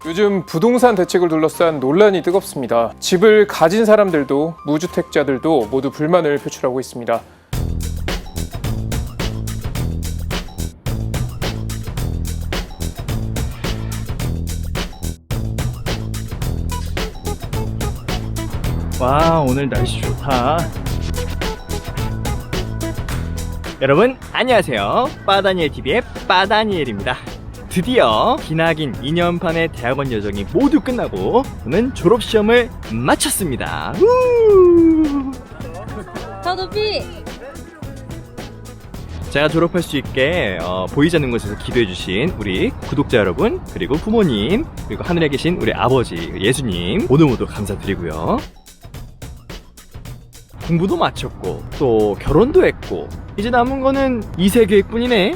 요즘 부동산 대책을 둘러싼 논란이 뜨겁습니다. 집을 가진 사람들도 무주택자들도 모두 불만을 표출하고 있습니다. 와, 오늘 날씨 좋다. 여러분 안녕하세요. 빠다니엘TV의 빠다니엘입니다. 드디어 기나긴 2년반의 대학원 여정이 모두 끝나고 저는 졸업시험을 마쳤습니다. 저도 B. 제가 졸업할 수 있게 보이지 않는 곳에서 기도해주신 우리 구독자 여러분, 그리고 부모님, 그리고 하늘에 계신 우리 아버지 예수님 모두 감사드리고요. 공부도 마쳤고 또 결혼도 했고 이제 남은 거는 2세 계획뿐이네.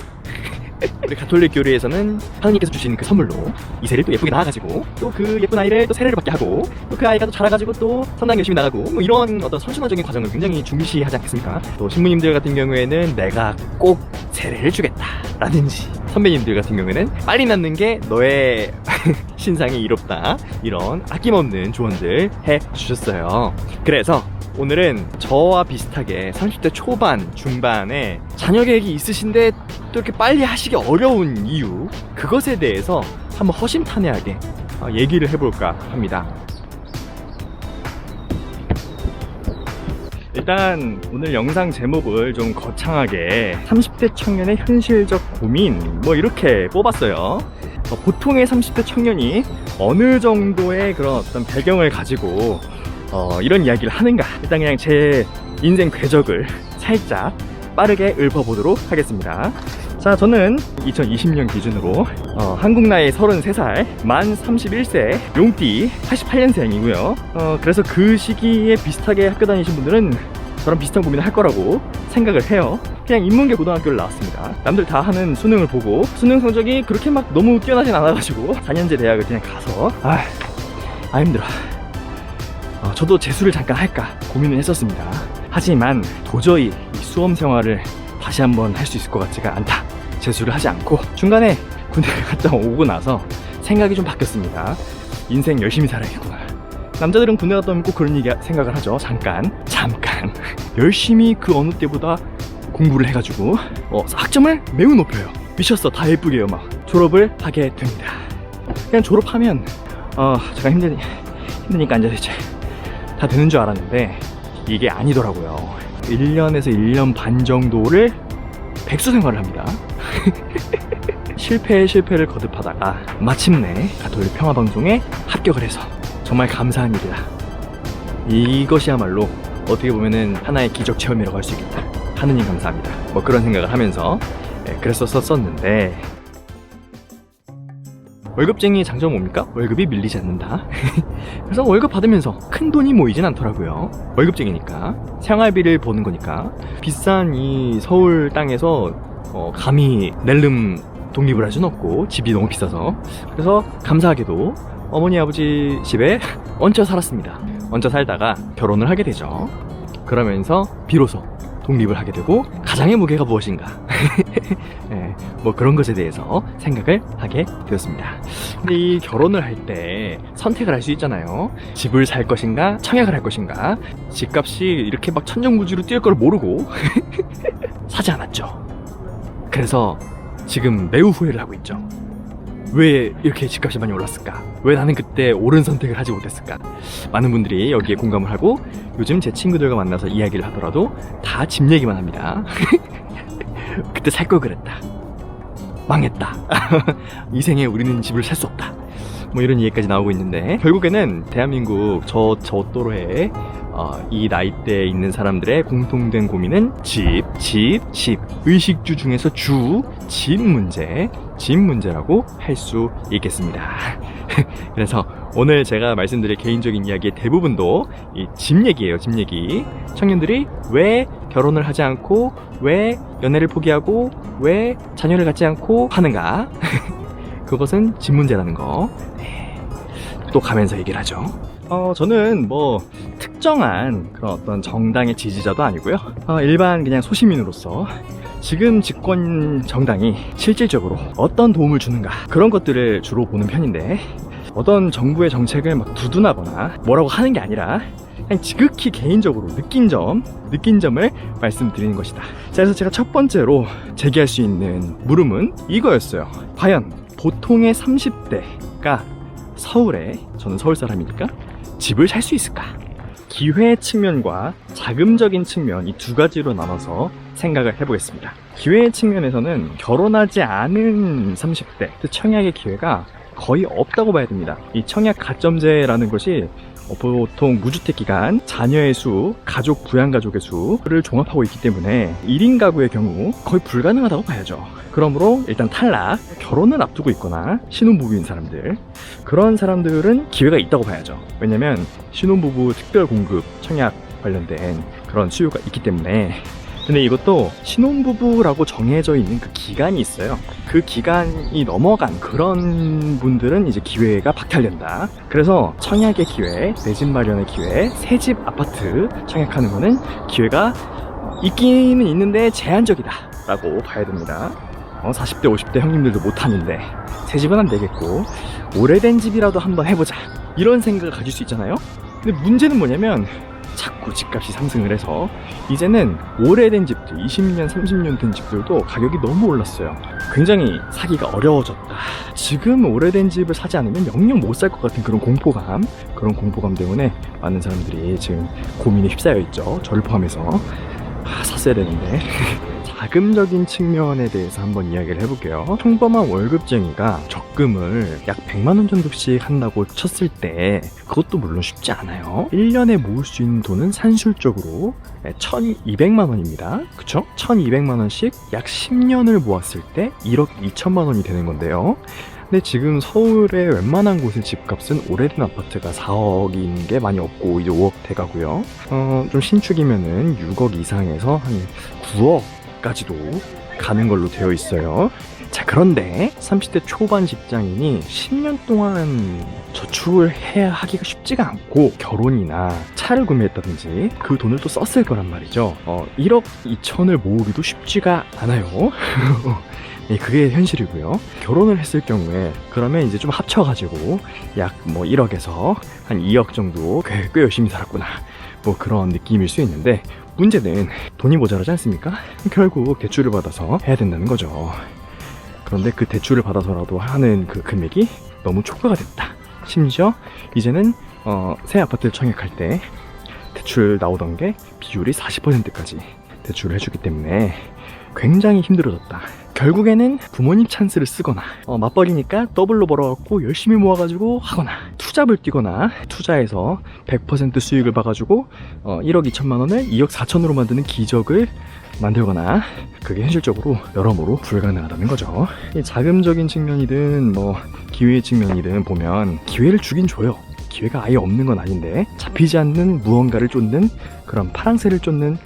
우리 가톨릭 교리에서는 하나님께서 주신 그 선물로 2세를 또 예쁘게 낳아가지고 또 그 예쁜 아이를 또 세례를 받게 하고 또 그 아이가 또 자라가지고 또 성당 열심히 나가고 뭐 이런 어떤 선순환적인 과정을 굉장히 중시하지 않겠습니까? 또 신부님들 같은 경우에는 내가 꼭 세례를 주겠다 라든지, 선배님들 같은 경우에는 빨리 낳는 게 너의 신상이 이롭다, 이런 아낌없는 조언들 해주셨어요. 그래서 오늘은 저와 비슷하게 30대 초반, 중반에 자녀 계획이 있으신데 또 이렇게 빨리 하시기 어려운 이유, 그것에 대해서 한번 허심탄회하게 얘기를 해볼까 합니다. 일단 오늘 영상 제목을 좀 거창하게 30대 청년의 현실적 고민 뭐 이렇게 뽑았어요. 보통의 30대 청년이 어느 정도의 그런 어떤 배경을 가지고 이런 이야기를 하는가, 일단 그냥 제 인생 궤적을 살짝 빠르게 읊어보도록 하겠습니다. 자, 저는 2020년 기준으로 한국 나이 33살, 만 31세, 용띠 88년생이고요. 그래서 그 시기에 비슷하게 학교 다니신 분들은 저랑 비슷한 고민을 할 거라고 생각을 해요. 그냥 인문계 고등학교를 나왔습니다. 남들 다 하는 수능을 보고 수능 성적이 그렇게 막 너무 뛰어나진 않아가지고 4년제 대학을 그냥 가서 힘들어. 저도 재수를 잠깐 할까 고민을 했었습니다. 하지만 도저히 이 수험 생활을 다시 한번 할 수 있을 것 같지가 않다. 재수를 하지 않고 중간에 군대를 갔다 오고 나서 생각이 좀 바뀌었습니다. 인생 열심히 살아야겠구나. 남자들은 군대 갔다 오면 꼭 그런 생각을 하죠. 잠깐 열심히 그 어느 때보다 공부를 해가지고 학점을 매우 높여요. 미쳤어, 다 예쁘게요. 막 졸업을 하게 됩니다. 그냥 졸업하면 제가 힘드니까 앉아서 이제 다 되는 줄 알았는데 이게 아니더라고요. 1년에서 1년 반 정도를 백수 생활을 합니다. 실패를 거듭하다가 마침내 가톨릭 평화방송에 합격을 해서 정말 감사한 일이다. 이것이야말로 어떻게 보면은 하나의 기적 체험이라고 할 수 있겠다. 하느님 감사합니다. 뭐 그런 생각을 하면서 그랬었는데, 월급쟁이의 장점 뭡니까? 월급이 밀리지 않는다. 그래서 월급 받으면서 큰 돈이 모이진 않더라고요. 월급쟁이니까, 생활비를 버는 거니까. 비싼 이 서울 땅에서 감히 낼름 독립을 할 수는 없고, 집이 너무 비싸서. 그래서 감사하게도 어머니 아버지 집에 얹혀 살았습니다. 얹혀 살다가 결혼을 하게 되죠. 그러면서 비로소 독립을 하게 되고, 가장의 무게가 무엇인가 네, 뭐 그런 것에 대해서 생각을 하게 되었습니다. 근데 이 결혼을 할 때 선택을 할 수 있잖아요. 집을 살 것인가, 청약을 할 것인가. 집값이 이렇게 막 천정부지로 뛸 걸 모르고 사지 않았죠. 그래서 지금 매우 후회를 하고 있죠. 왜 이렇게 집값이 많이 올랐을까? 왜 나는 그때 옳은 선택을 하지 못했을까? 많은 분들이 여기에 공감을 하고, 요즘 제 친구들과 만나서 이야기를 하더라도 다 집 얘기만 합니다. 그때 살 걸 그랬다, 망했다, 이 생에 우리는 집을 살 수 없다, 뭐 이런 얘기까지 나오고 있는데, 결국에는 대한민국 저 또래의 이 나이대에 있는 사람들의 공통된 고민은 집. 의식주 중에서 집 문제라고 할 수 있겠습니다. 그래서 오늘 제가 말씀드릴 개인적인 이야기의 대부분도 이 집 얘기예요. 집 얘기. 청년들이 왜 결혼을 하지 않고, 왜 연애를 포기하고, 왜 자녀를 갖지 않고 하는가. 그것은 집 문제라는 거. 또 가면서 얘기를 하죠. 저는 뭐 특정한 그런 어떤 정당의 지지자도 아니고요. 일반 그냥 소시민으로서 지금 집권 정당이 실질적으로 어떤 도움을 주는가, 그런 것들을 주로 보는 편인데, 어떤 정부의 정책을 막 두둔하거나 뭐라고 하는 게 아니라 그냥 지극히 개인적으로 느낀 점을 말씀드리는 것이다. 자, 그래서 제가 첫 번째로 제기할 수 있는 물음은 이거였어요. 과연 보통의 30대가 서울에, 저는 서울 사람이니까, 집을 살 수 있을까? 기회 측면과 자금적인 측면, 이 두 가지로 나눠서 생각을 해보겠습니다. 기회의 측면에서는 결혼하지 않은 30대, 청약의 기회가 거의 없다고 봐야 됩니다. 이 청약 가점제라는 것이 보통 무주택 기간, 자녀의 수, 가족, 부양가족의 수를 종합하고 있기 때문에 1인 가구의 경우 거의 불가능하다고 봐야죠. 그러므로 일단 탈락, 결혼을 앞두고 있거나 신혼부부인 사람들, 그런 사람들은 기회가 있다고 봐야죠. 왜냐면 신혼부부 특별 공급 청약 관련된 그런 수요가 있기 때문에. 근데 이것도 신혼부부라고 정해져 있는 그 기간이 있어요. 그 기간이 넘어간 그런 분들은 이제 기회가 박탈된다. 그래서 청약의 기회, 내 집 마련의 기회, 새집 아파트 청약하는 거는 기회가 있기는 있는데 제한적이다 라고 봐야 됩니다. 40대 50대 형님들도 못하는데 새집은 안 되겠고 오래된 집이라도 한번 해보자, 이런 생각을 가질 수 있잖아요. 근데 문제는 뭐냐면 자꾸 집값이 상승을 해서 이제는 오래된 집들, 20년, 30년 된 집들도 가격이 너무 올랐어요. 굉장히 사기가 어려워졌다. 지금 오래된 집을 사지 않으면 영영 못 살 것 같은 그런 공포감 때문에 많은 사람들이 지금 고민에 휩싸여 있죠. 저를 포함해서. 샀어야 되는데. 자금적인 측면에 대해서 한번 이야기를 해볼게요. 평범한 월급쟁이가 적금을 약 100만원 정도씩 한다고 쳤을 때 그것도 물론 쉽지 않아요. 1년에 모을 수 있는 돈은 산술적으로 1200만원입니다. 그쵸? 1200만원씩 약 10년을 모았을 때 1억 2천만원이 되는 건데요. 근데 지금 서울의 웬만한 곳의 집값은 오래된 아파트가 4억인 게 많이 없고 이제 5억 돼가고요. 좀 신축이면은 6억 이상에서 한 9억까지도 가는 걸로 되어 있어요. 자, 그런데 30대 초반 직장인이 10년 동안 저축을 해야 하기가 쉽지가 않고 결혼이나 차를 구매했다든지 그 돈을 또 썼을 거란 말이죠. 1억 2천을 모으기도 쉽지가 않아요. 네, 그게 현실이고요. 결혼을 했을 경우에 그러면 이제 좀 합쳐가지고 약 1억에서 한 2억 정도 꽤 열심히 살았구나, 그런 느낌일 수 있는데, 문제는 돈이 모자라지 않습니까? 결국 대출을 받아서 해야 된다는 거죠. 그런데 그 대출을 받아서라도 하는 그 금액이 너무 초과가 됐다. 심지어 이제는 새 아파트를 청약할 때 대출 나오던 게 비율이 40%까지 대출을 해주기 때문에 굉장히 힘들어졌다. 결국에는 부모님 찬스를 쓰거나 맞벌이니까 더블로 벌어갖고 열심히 모아가지고 하거나, 투잡을 뛰거나, 투자해서 100% 수익을 봐가지고 1억 2천만 원을 2억 4천으로 만드는 기적을 만들거나, 그게 현실적으로 여러모로 불가능하다는 거죠. 자금적인 측면이든 기회의 측면이든 보면 기회를 주긴 줘요. 기회가 아예 없는 건 아닌데 잡히지 않는 무언가를 쫓는, 그런 파랑새를 쫓는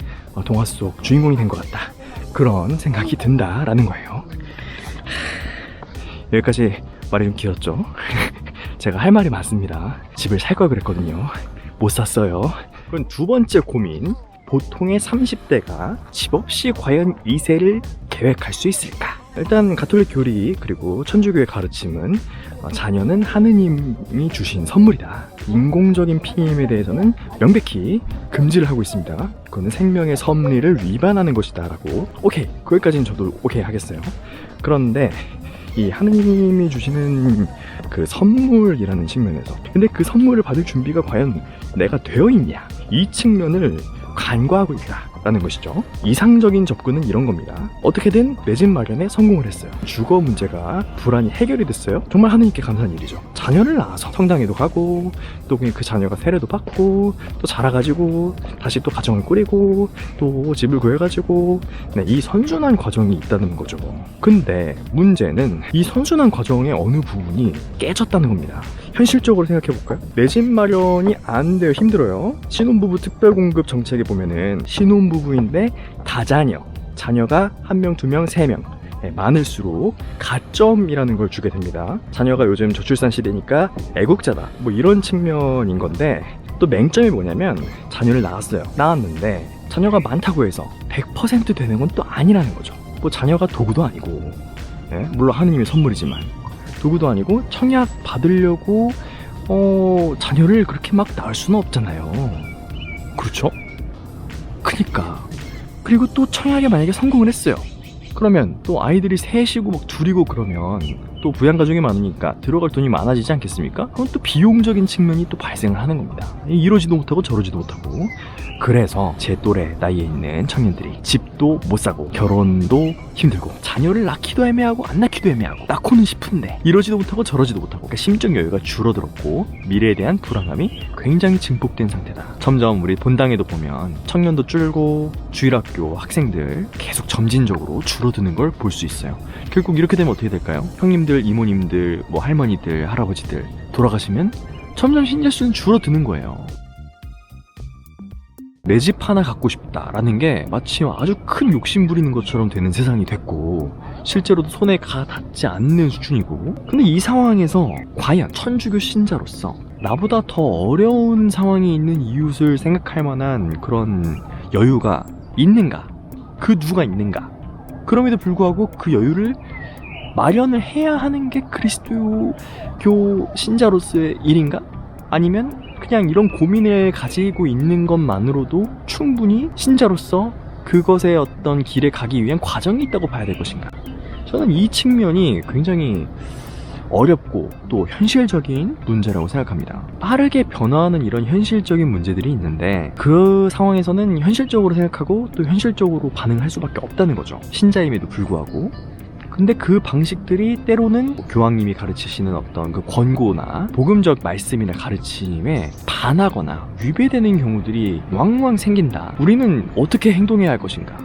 동화 속 주인공이 된 것 같다, 그런 생각이 든다라는 거예요. 여기까지 말이 좀 길었죠? 제가 할 말이 많습니다. 집을 살 걸 그랬거든요. 못 샀어요. 그럼 두 번째 고민, 보통의 30대가 집 없이 과연 2세를 계획할 수 있을까? 일단 가톨릭 교리 그리고 천주교의 가르침은 자녀는 하느님이 주신 선물이다. 인공적인 피임에 대해서는 명백히 금지를 하고 있습니다. 그거는 생명의 섭리를 위반하는 것이다 라고. 오케이, 거기까지는 저도 오케이 하겠어요. 그런데 이 하느님이 주시는 그 선물이라는 측면에서, 근데 그 선물을 받을 준비가 과연 내가 되어 있냐, 이 측면을 간과하고 있다라는 것이죠. 이상적인 접근은 이런 겁니다. 어떻게든 내 집 마련에 성공을 했어요. 주거 문제가 불안이 해결이 됐어요. 정말 하느님께 감사한 일이죠. 자녀를 낳아서 성당에도 가고, 또 그 자녀가 세례도 받고, 또 자라가지고 다시 또 가정을 꾸리고, 또 집을 구해가지고, 이 선순환 과정이 있다는 거죠. 근데 문제는 이 선순환 과정의 어느 부분이 깨졌다는 겁니다. 현실적으로 생각해볼까요? 내 집 마련이 안 돼요. 힘들어요. 신혼부부 특별공급 정책에 보면은 신혼부부인데 다자녀, 자녀가 1명, 2명, 3명 많을수록 가점이라는 걸 주게 됩니다. 자녀가 요즘 저출산 시대니까 애국자다, 이런 측면인 건데, 또 맹점이 뭐냐면 자녀를 낳았는데 자녀가 많다고 해서 100% 되는 건 또 아니라는 거죠. 자녀가 도구도 아니고, 물론 하느님의 선물이지만 누구도 아니고 청약 받으려고 자녀를 그렇게 막 낳을 수는 없잖아요. 그렇죠? 그니까. 그리고 또 청약에 만약에 성공을 했어요. 그러면 또 아이들이 셋이고 막 둘이고 그러면 또 부양가족이 많으니까 들어갈 돈이 많아지지 않겠습니까? 그럼 또 비용적인 측면이 또 발생을 하는 겁니다. 이러지도 못하고 저러지도 못하고. 그래서 제 또래 나이에 있는 청년들이 집도 못 사고 결혼도 힘들고 자녀를 낳기도 애매하고 안 낳기도 애매하고 낳고는 싶은데 이러지도 못하고 저러지도 못하고 그러니까 심적 여유가 줄어들었고 미래에 대한 불안감이 굉장히 증폭된 상태다. 점점 우리 본당에도 보면 청년도 줄고 주일학교 학생들 계속 점진적으로 줄어드는 걸 볼 수 있어요. 결국 이렇게 되면 어떻게 될까요? 형님들, 이모님들, 뭐 할머니들, 할아버지들 돌아가시면 점점 신자 수는 줄어드는 거예요. 내 집 하나 갖고 싶다라는 게 마치 아주 큰 욕심 부리는 것처럼 되는 세상이 됐고 실제로도 손에 닿지 않는 수준이고 근데 이 상황에서 과연 천주교 신자로서 나보다 더 어려운 상황에 있는 이웃을 생각할 만한 그런 여유가 있는가? 그 누가 있는가? 그럼에도 불구하고 그 여유를 마련을 해야 하는 게 그리스도교 신자로서의 일인가? 아니면 그냥 이런 고민을 가지고 있는 것만으로도 충분히 신자로서 그것의 어떤 길에 가기 위한 과정이 있다고 봐야 될 것인가? 저는 이 측면이 굉장히 어렵고 또 현실적인 문제라고 생각합니다. 빠르게 변화하는 이런 현실적인 문제들이 있는데 그 상황에서는 현실적으로 생각하고 또 현실적으로 반응할 수밖에 없다는 거죠. 신자임에도 불구하고. 근데 그 방식들이 때로는 교황님이 가르치시는 어떤 그 권고나 복음적 말씀이나 가르침에 반하거나 위배되는 경우들이 왕왕 생긴다. 우리는 어떻게 행동해야 할 것인가?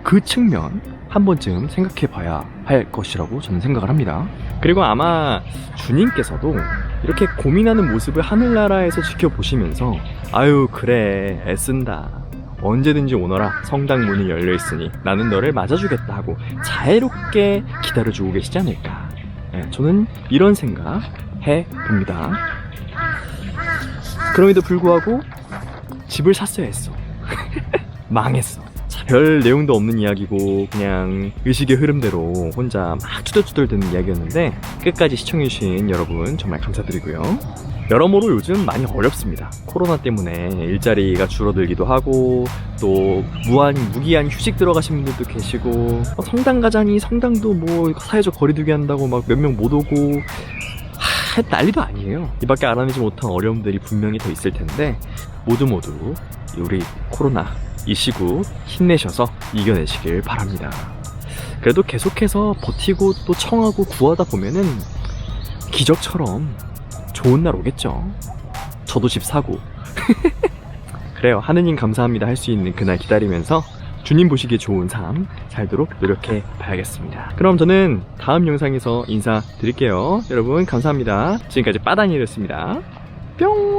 그 측면 한 번쯤 생각해 봐야 할 것이라고 저는 생각을 합니다. 그리고 아마 주님께서도 이렇게 고민하는 모습을 하늘나라에서 지켜보시면서 아유 그래 애쓴다. 언제든지 오너라 성당 문이 열려있으니 나는 너를 맞아주겠다 하고 자애롭게 기다려주고 계시지 않을까. 저는 이런 생각 해봅니다. 그럼에도 불구하고 집을 샀어야 했어. 망했어. 별 내용도 없는 이야기고 그냥 의식의 흐름대로 혼자 막 투덜투덜 듣는 이야기였는데 끝까지 시청해주신 여러분 정말 감사드리고요. 여러모로 요즘 많이 어렵습니다. 코로나 때문에 일자리가 줄어들기도 하고 또 무기한 휴직 들어가신 분들도 계시고 성당 가자니 성당도 뭐 사회적 거리두기 한다고 막 몇 명 못 오고 난리도 아니에요. 이밖에 알아내지 못한 어려움들이 분명히 더 있을 텐데 모두 우리 코로나 이 시국 힘내셔서 이겨내시길 바랍니다. 그래도 계속해서 버티고 또 청하고 구하다 보면은 기적처럼 좋은 날 오겠죠. 저도 집 사고 그래요. 하느님 감사합니다 할 수 있는 그날 기다리면서 주님 보시기에 좋은 삶 살도록 노력해 봐야겠습니다. 그럼 저는 다음 영상에서 인사드릴게요. 여러분 감사합니다. 지금까지 빠다니였습니다. 뿅.